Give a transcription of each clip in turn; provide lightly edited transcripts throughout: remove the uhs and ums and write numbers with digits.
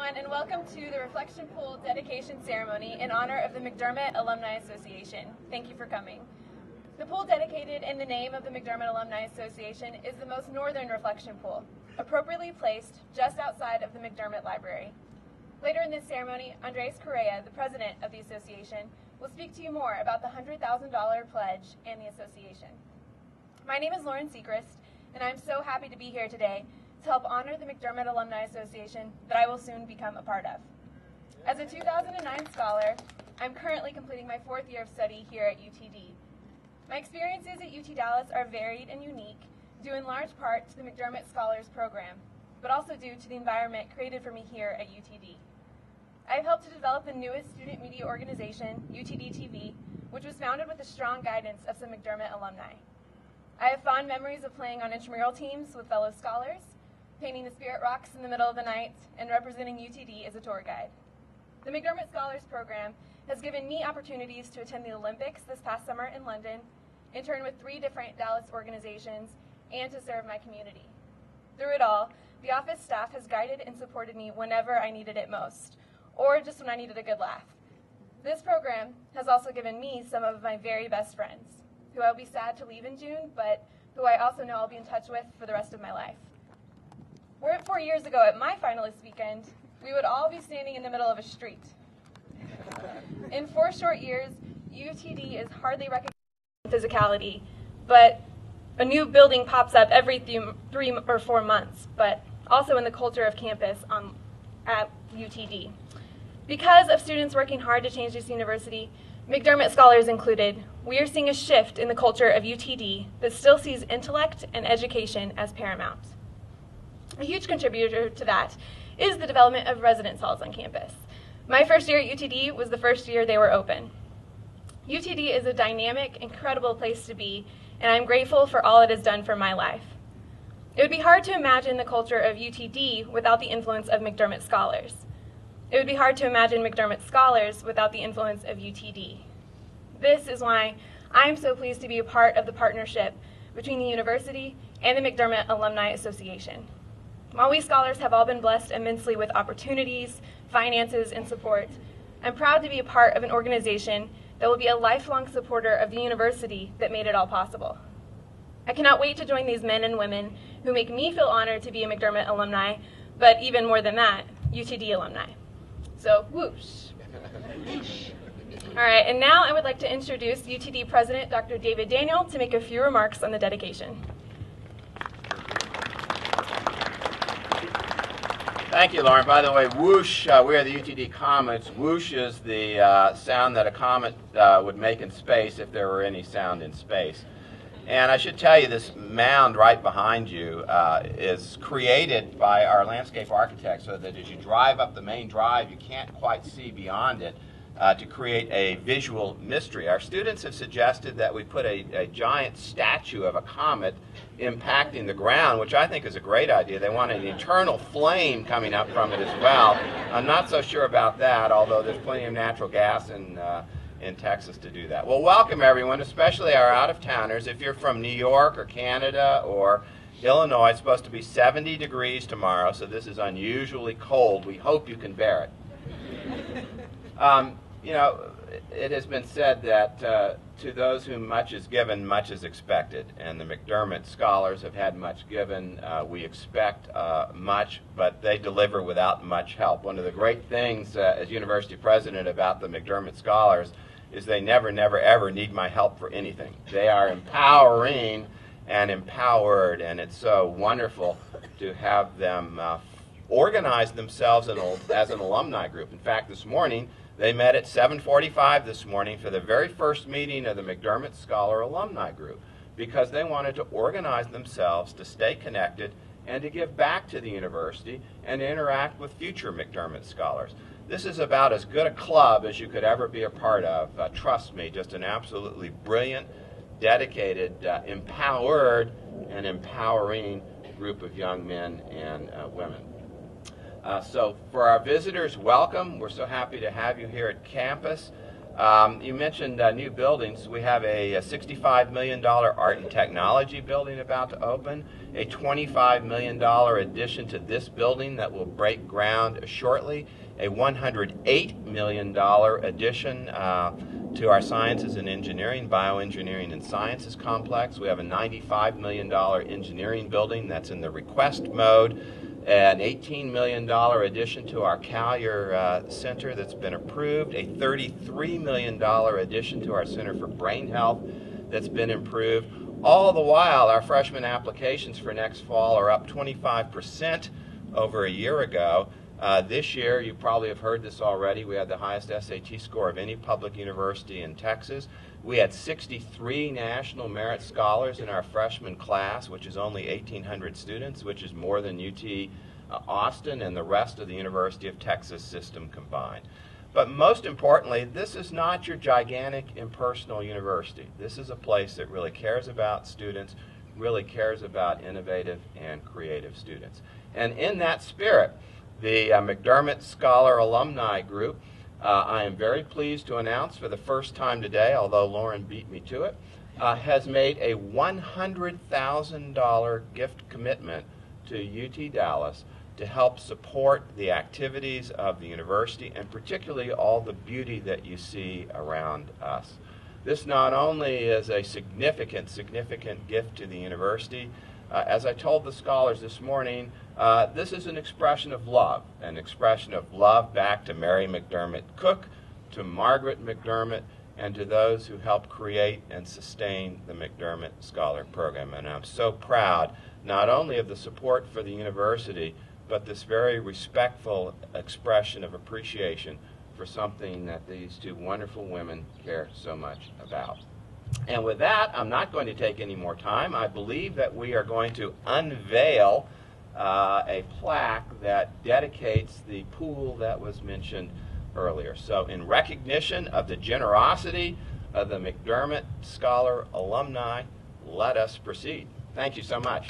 everyone, and welcome to the Reflection Pool dedication ceremony in honor of the McDermott Alumni Association. Thank you for coming. The pool dedicated in the name of the McDermott Alumni Association is the most northern reflection pool, appropriately placed just outside of the McDermott Library. Later in this ceremony, Andres Correa, the president of the association, will speak to you more about the $100,000 pledge and the association. My name is Lauren Sechrist, and I'm so happy to be here today to help honor the McDermott Alumni Association that I will soon become a part of. As a 2009 scholar, I'm currently completing my 4th year of study here at UTD. My experiences at UT Dallas are varied and unique, due in large part to the McDermott Scholars Program, but also due to the environment created for me here at UTD. I've helped to develop the newest student media organization, UTD TV, which was founded with the strong guidance of some McDermott alumni. I have fond memories of playing on intramural teams with fellow scholars, painting the spirit rocks in the middle of the night, and representing UTD as a tour guide. The McDermott Scholars Program has given me opportunities to attend the Olympics this past summer in London, intern with 3 different Dallas organizations, and to serve my community. Through it all, the office staff has guided and supported me whenever I needed it most, or just when I needed a good laugh. This program has also given me some of my very best friends, who I'll be sad to leave in June, but who I also know I'll be in touch with for the rest of my life. Were it 4 years ago at my finalist weekend, we would all be standing in the middle of a street. In 4 short years, UTD is hardly recognized in physicality, but a new building pops up every 3 or 4 months, but also in the culture of campus at UTD. Because of students working hard to change this university, McDermott Scholars included, we are seeing a shift in the culture of UTD that still sees intellect and education as paramount. A huge contributor to that is the development of residence halls on campus. My first year at UTD was the first year they were open. UTD is a dynamic, incredible place to be, and I'm grateful for all it has done for my life. It would be hard to imagine the culture of UTD without the influence of McDermott Scholars. It would be hard to imagine McDermott Scholars without the influence of UTD. This is why I'm so pleased to be a part of the partnership between the university and the McDermott Alumni Association. While we scholars have all been blessed immensely with opportunities, finances, and support, I'm proud to be a part of an organization that will be a lifelong supporter of the university that made it all possible. I cannot wait to join these men and women who make me feel honored to be a McDermott alumni, but even more than that, UTD alumni. So, whoosh. All right, and now I would like to introduce UTD President Dr. David Daniel to make a few remarks on the dedication. Thank you, Lauren. By the way, whoosh, we are the UTD Comets. Whoosh is the sound that a comet would make in space if there were any sound in space. And I should tell you, this mound right behind you is created by our landscape architect so that as you drive up the main drive, you can't quite see beyond it to create a visual mystery. Our students have suggested that we put a giant statue of a comet impacting the ground, which I think is a great idea. They want an eternal flame coming up from it as well. I'm not so sure about that, although there's plenty of natural gas in Texas to do that. Well, welcome everyone, especially our out-of-towners. If you're from New York or Canada or Illinois, it's supposed to be 70 degrees tomorrow, so this is unusually cold. We hope you can bear it. You know, it has been said that to those whom much is given, much is expected. And the McDermott Scholars have had much given. We expect much, but they deliver without much help. One of the great things as university president about the McDermott Scholars is they never, ever need my help for anything. They are empowering and empowered, and it's so wonderful to have them organize themselves as an alumni group. In fact, this morning, they met at 7:45 this morning for the very first meeting of the McDermott Scholar Alumni Group because they wanted to organize themselves to stay connected and to give back to the university and interact with future McDermott Scholars. This is about as good a club as you could ever be a part of. Trust me, just an absolutely brilliant, dedicated, empowered, and empowering group of young men and women. So for our visitors, welcome. We're so happy to have you here at campus. You mentioned new buildings. We have a $65 million art and technology building about to open, a $25 million addition to this building that will break ground shortly, a $108 million addition to our sciences and engineering, bioengineering and sciences complex. We have a $95 million engineering building that's in the request mode, an $18 million addition to our Collier Center that's been approved, a $33 million addition to our Center for Brain Health that's been approved. All the while, our freshman applications for next fall are up 25% over a year ago. This year, you probably have heard this already, we had the highest SAT score of any public university in Texas. We had 63 National Merit Scholars in our freshman class, which is only 1,800 students, which is more than UT Austin and the rest of the University of Texas system combined. But most importantly, this is not your gigantic impersonal university. This is a place that really cares about students, really cares about innovative and creative students. And in that spirit, the McDermott Scholar Alumni Group, I am very pleased to announce for the first time today, although Lauren beat me to it, has made a $100,000 gift commitment to UT Dallas to help support the activities of the university and particularly all the beauty that you see around us. This not only is a significant gift to the university, as I told the scholars this morning, this is an expression of love back to Mary McDermott Cook, to Margaret McDermott, and to those who helped create and sustain the McDermott Scholar Program. And I'm so proud not only of the support for the university, but this very respectful expression of appreciation for something that these two wonderful women care so much about. And with that, I'm not going to take any more time. I believe that we are going to unveil a plaque that dedicates the pool that was mentioned earlier. So in recognition of the generosity of the McDermott Scholar Alumni, let us proceed. Thank you so much.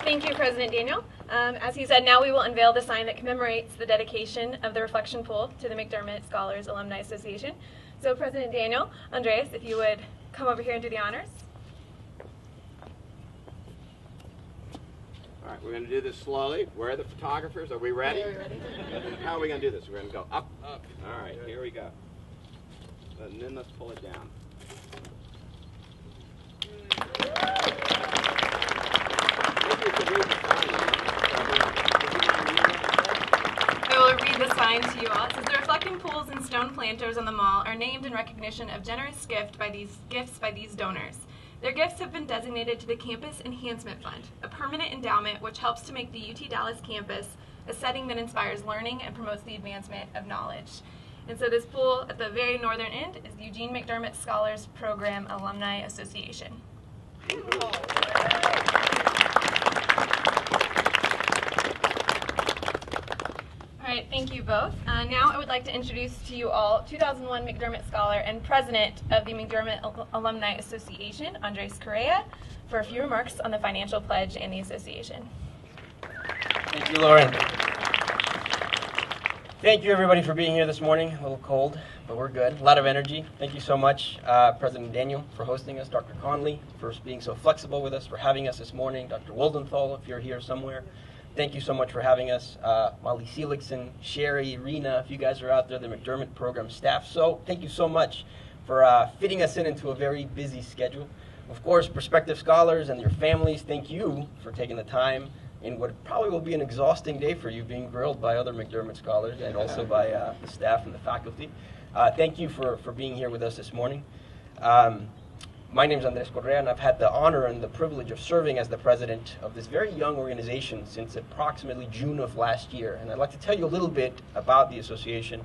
Thank you, President Daniel. As he said, now we will unveil the sign that commemorates the dedication of the reflection pool to the McDermott Scholars Alumni Association. So President Daniel, Andreas, if you would come over here and do the honors. All right, we're going to do this slowly. Where are the photographers? Are we ready? Are we ready? How are we going to do this? We're going to go up, up. All right, here we go. And then let's pull it down. I will read the sign to you all. It says, the reflecting pools and stone planters on the mall are named in recognition of generous gifts by these donors. Their gifts have been designated to the Campus Enhancement Fund, a permanent endowment which helps to make the UT Dallas campus a setting that inspires learning and promotes the advancement of knowledge. And so this pool at the very northern end is the Eugene McDermott Scholars Program Alumni Association. All right, thank you both. Now I would like to introduce to you all 2001 McDermott Scholar and President of the McDermott Alumni Association, Andres Correa, for a few remarks on the financial pledge and the association. Thank you, Lauren. Thank you, everybody, for being here this morning. A little cold, but we're good. A lot of energy. Thank you so much, President Daniel, for hosting us, Dr. Conley, for being so flexible with us, for having us this morning, Dr. Wildenthal, if you're here somewhere. Thank you so much for having us. Molly Seligson, Sherry, Rena, if you guys are out there, the McDermott program staff. So thank you so much for fitting us into a very busy schedule. Of course, prospective scholars and your families, thank you for taking the time in what probably will be an exhausting day for you, being grilled by other McDermott scholars and also by the staff and the faculty. Thank you for being here with us this morning. My name is Andres Correa, and I've had the honor and the privilege of serving as the president of this very young organization since approximately June of last year. And I'd like to tell you a little bit about the association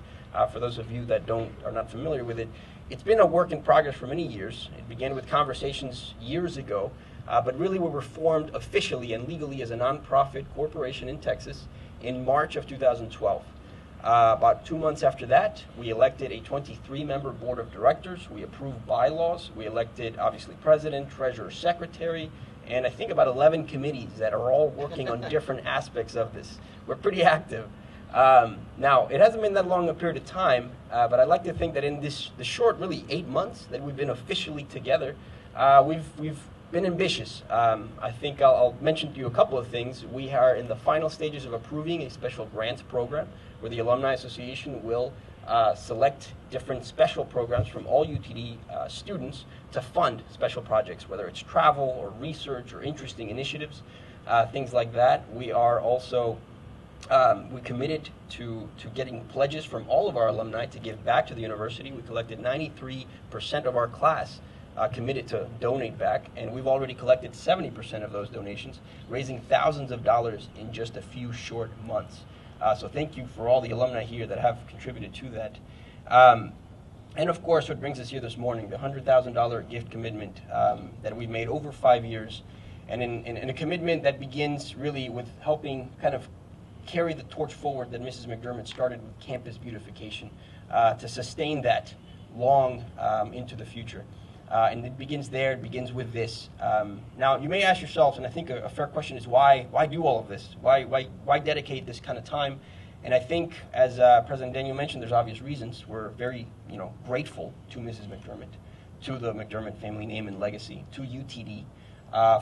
for those of you that are not familiar with it. It's been a work in progress for many years. It began with conversations years ago, but really we were formed officially and legally as a nonprofit corporation in Texas in March of 2012. About 2 months after that, we elected a 23-member board of directors. We approved bylaws. We elected, obviously, president, treasurer, secretary, and I think about 11 committees that are all working on different aspects of this. We're pretty active. Now, it hasn't been that long a period of time, but I'd like to think that in the short, really 8 months that we've been officially together, we've been ambitious. I think I'll mention to you a couple of things. We are in the final stages of approving a special grants program where the Alumni Association will select different special programs from all UTD students to fund special projects, whether it's travel or research or interesting initiatives, things like that. We are also we committed to getting pledges from all of our alumni to give back to the university. We collected 93% of our class committed to donate back, and we've already collected 70% of those donations, raising thousands of dollars in just a few short months. So thank you for all the alumni here that have contributed to that. And of course, what brings us here this morning, the $100,000 gift commitment that we made over 5 years, and in a commitment that begins really with helping kind of carry the torch forward that Mrs. McDermott started with campus beautification to sustain that long into the future. And it begins there, it begins with this. Now, you may ask yourselves, and I think a fair question is why do all of this? Why dedicate this kind of time? And I think, as President Daniel mentioned, there's obvious reasons. We're very grateful to Mrs. McDermott, to the McDermott family name and legacy, to UTD,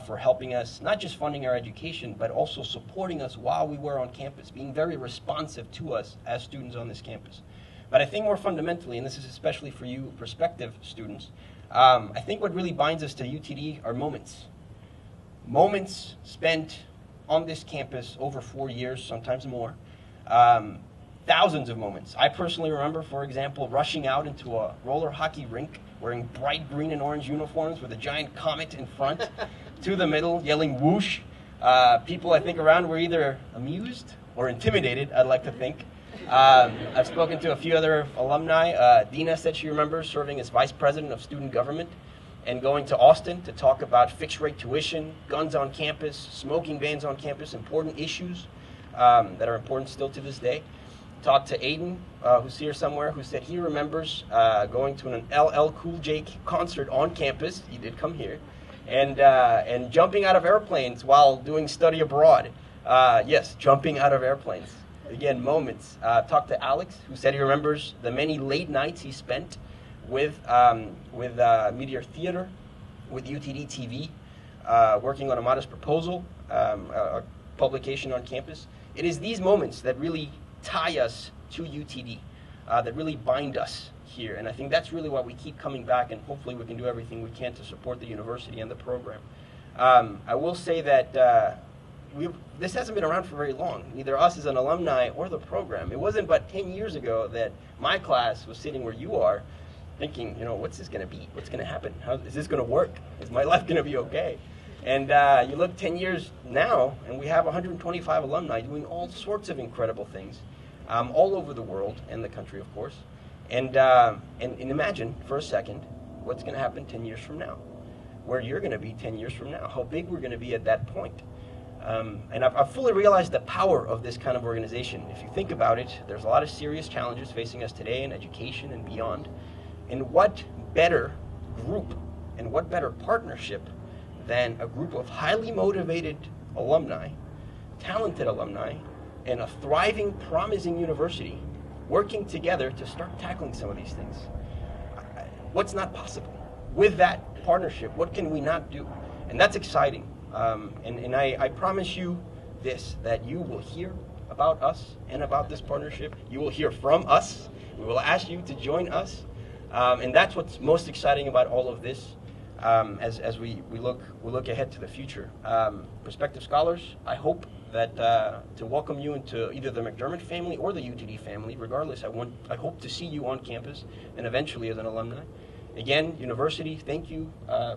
for helping us, not just funding our education, but also supporting us while we were on campus, being very responsive to us as students on this campus. But I think more fundamentally, and this is especially for you prospective students, I think what really binds us to UTD are moments. Moments spent on this campus over 4 years, sometimes more. Thousands of moments. I personally remember, for example, rushing out into a roller hockey rink wearing bright green and orange uniforms with a giant comet in front to the middle, yelling whoosh. People, I think, around were either amused or intimidated, I'd like to think. I've spoken to a few other alumni. Dina said she remembers serving as vice president of student government and going to Austin to talk about fixed rate tuition, guns on campus, smoking bans on campus, important issues that are important still to this day. Talked to Aiden, who's here somewhere, who said he remembers going to an LL Cool J concert on campus. He did come here. And jumping out of airplanes while doing study abroad. Yes, jumping out of airplanes. Again, moments. Talked to Alex, who said he remembers the many late nights he spent with Meteor Theater, with UTD TV, working on a modest proposal, a publication on campus. It is these moments that really tie us to UTD, that really bind us here. And I think that's really why we keep coming back, and hopefully we can do everything we can to support the university and the program. I will say that this hasn't been around for very long, neither us as an alumni or the program. It wasn't but 10 years ago that my class was sitting where you are thinking, what's this going to be? What's going to happen? How is this going to work? Is my life going to be okay? And you look 10 years now, and we have 125 alumni doing all sorts of incredible things all over the world and the country, of course. And imagine for a second what's going to happen 10 years from now, where you're going to be 10 years from now, how big we're going to be at that point. And I've fully realized the power of this kind of organization. If you think about it, there's a lot of serious challenges facing us today in education and beyond. And what better group and what better partnership than a group of highly motivated alumni, talented alumni, and a thriving, promising university working together to start tackling some of these things. What's not possible? With that partnership, what can we not do? And that's exciting. And I promise you this, that you will hear about us and about this partnership. You will hear from us. We will ask you to join us. And that's what's most exciting about all of this as we look ahead to the future. Prospective scholars, I hope that to welcome you into either the McDermott family or the UTD family. Regardless, I hope to see you on campus and eventually as an alumni. Again, university, thank you,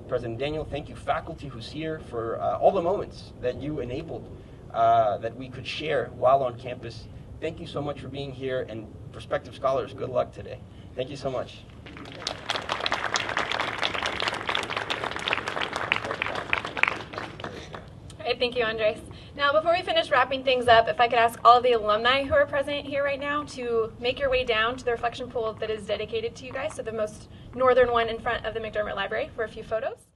President Daniel, thank you, faculty who's here for all the moments that you enabled that we could share while on campus. Thank you so much for being here, and prospective scholars, good luck today. Thank you so much. All right, thank you, Andres. Now, before we finish wrapping things up, if I could ask all of the alumni who are present here right now to make your way down to the reflection pool that is dedicated to you guys, so the most northern one in front of the McDermott Library for a few photos.